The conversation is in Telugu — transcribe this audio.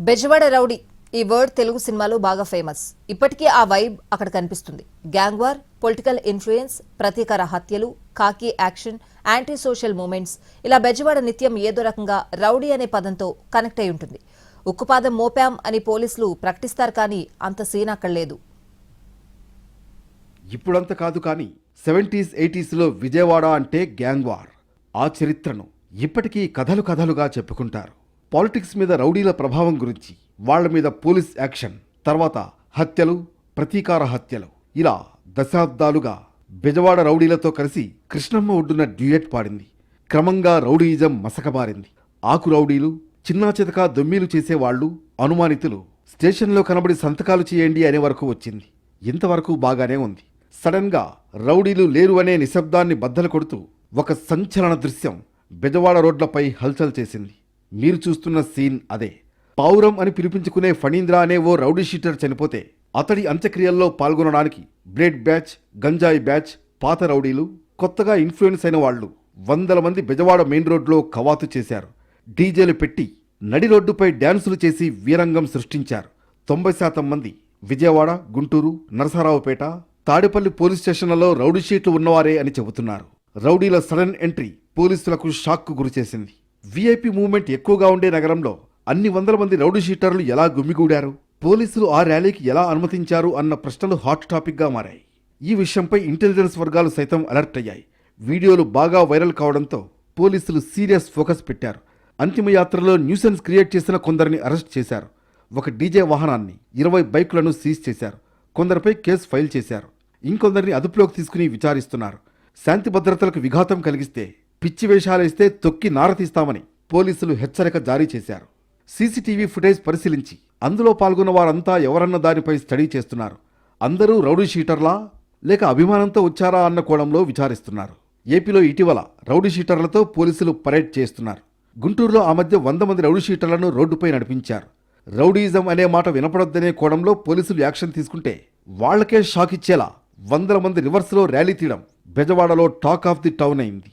బెజవాడ రౌడీ ఈ వర్డ్ తెలుగు సినిమాలో బాగా ఫేమస్. ఇప్పటికీ ఆ వైబ్ అక్కడ కనిపిస్తుంది. గ్యాంగ్ వార్, పొలిటికల్ ఇన్ఫ్లుయెన్స్, ప్రతీకార హత్యలు, కాకి యాక్షన్, యాంటీ సోషల్ మూమెంట్స్, ఇలా బెజవాడ నిత్యం ఏదో రకంగా రౌడీ అనే పదంతో కనెక్ట్ అయి ఉంటుంది. ఉక్కుపాదం మోపాం అని పోలీసులు ప్రకటిస్తారు, కానీ అంత సీన్ అక్కడ లేదు. ఇప్పుడంత కాదు, కానీ 70s 80sలో విజయవాడ అంటే గ్యాంగ్ వార్. ఆ చరిత్రను ఇప్పటికీ కథలుగా చెప్పుకుంటారు. పాలిటిక్స్ మీద రౌడీల ప్రభావం గురించి, వాళ్ల మీద పోలీస్ యాక్షన్, తర్వాత హత్యలు, ప్రతీకార హత్యలు, ఇలా దశాబ్దాలుగా బెజవాడ రౌడీలతో కలిసి కృష్ణమ్మ ఒడ్డున డ్యూయట్ పాడింది. క్రమంగా రౌడీయిజం మసకబారింది. ఆకు రౌడీలు, చిన్నా చితకా దొమ్మీలు చేసేవాళ్లు, అనుమానితులు స్టేషన్లో కనబడి సంతకాలు చేయండి అనే వరకు వచ్చింది. ఇంతవరకు బాగానే ఉంది. సడన్ గా రౌడీలు లేరు అనే నిశ్శబ్దాన్ని బద్దలు కొడుతూ ఒక సంచలన దృశ్యం బెజవాడ రోడ్లపై హల్చల్ చేసింది. మీరు చూస్తున్న సీన్ అదే. పావురం అని పిలిపించుకునే ఫణీంద్ర అనే ఓ రౌడీ షీటర్ చనిపోతే అతడి అంత్యక్రియల్లో పాల్గొనడానికి బ్లేడ్ బ్యాచ్, గంజాయి బ్యాచ్, పాత రౌడీలు, కొత్తగా ఇన్ఫ్లుయెన్స్ అయిన వాళ్లు 100 మంది బెజవాడ మెయిన్ రోడ్లో కవాతు చేశారు. డీజేలు పెట్టి నడి రోడ్డుపై డ్యాన్సులు చేసి వీరంగం సృష్టించారు. 90% మంది విజయవాడ, గుంటూరు, నరసరావుపేట, తాడేపల్లి పోలీస్ స్టేషన్లలో రౌడీ షీట్లు ఉన్నవారే అని చెబుతున్నారు. రౌడీల సడన్ ఎంట్రీ పోలీసులకు షాక్కు గురిచేసింది. వీఐపీ మూవ్మెంట్ ఎక్కువగా ఉండే నగరంలో అన్ని 100 మంది రౌడీ షీటర్లు ఎలా గుమిగూడారు, పోలీసులు ఆ ర్యాలీకి ఎలా అనుమతించారు అన్న ప్రశ్నలు హాట్ టాపిక్గా మారాయి. ఈ విషయంపై ఇంటెలిజెన్స్ వర్గాలు సైతం అలర్ట్ అయ్యాయి. వీడియోలు బాగా వైరల్ కావడంతో పోలీసులు సీరియస్ ఫోకస్ పెట్టారు. అంతిమయాత్రలో న్యూసెన్స్ క్రియేట్ చేసిన కొందరిని అరెస్ట్ చేశారు. ఒక డీజే వాహనాన్ని, 20 బైకులను సీజ్ చేశారు. కొందరిపై కేసు ఫైల్ చేశారు. ఇంకొందరిని అదుపులోకి తీసుకుని విచారిస్తున్నారు. శాంతి భద్రతలకు విఘాతం కలిగిస్తే, పిచ్చి వేషాలేస్తే తొక్కి నారతీస్తామని పోలీసులు హెచ్చరిక జారీ చేశారు. సీసీటీవీ ఫుటేజ్ పరిశీలించి అందులో పాల్గొన్న వారంతా ఎవరన్న దానిపై స్టడీ చేస్తున్నారు. అందరూ రౌడీ షీటర్లా లేక అభిమానంతో వచ్చారా అన్న కోణంలో విచారిస్తున్నారు. ఏపీలో ఇటీవల రౌడీ షీటర్లతో పోలీసులు పరేడ్ చేస్తున్నారు. గుంటూరులో ఆ మధ్య 100 మంది రౌడీ షీటర్లను రోడ్డుపై నడిపించారు. రౌడీయిజం అనే మాట వినపడొద్దనే కోణంలో పోలీసులు యాక్షన్ తీసుకుంటే వాళ్లకే షాక్ ఇచ్చేలా 100 మంది రివర్స్లో ర్యాలీ తీయడం బెజవాడలో టాక్ ఆఫ్ ది టౌన్ అయింది.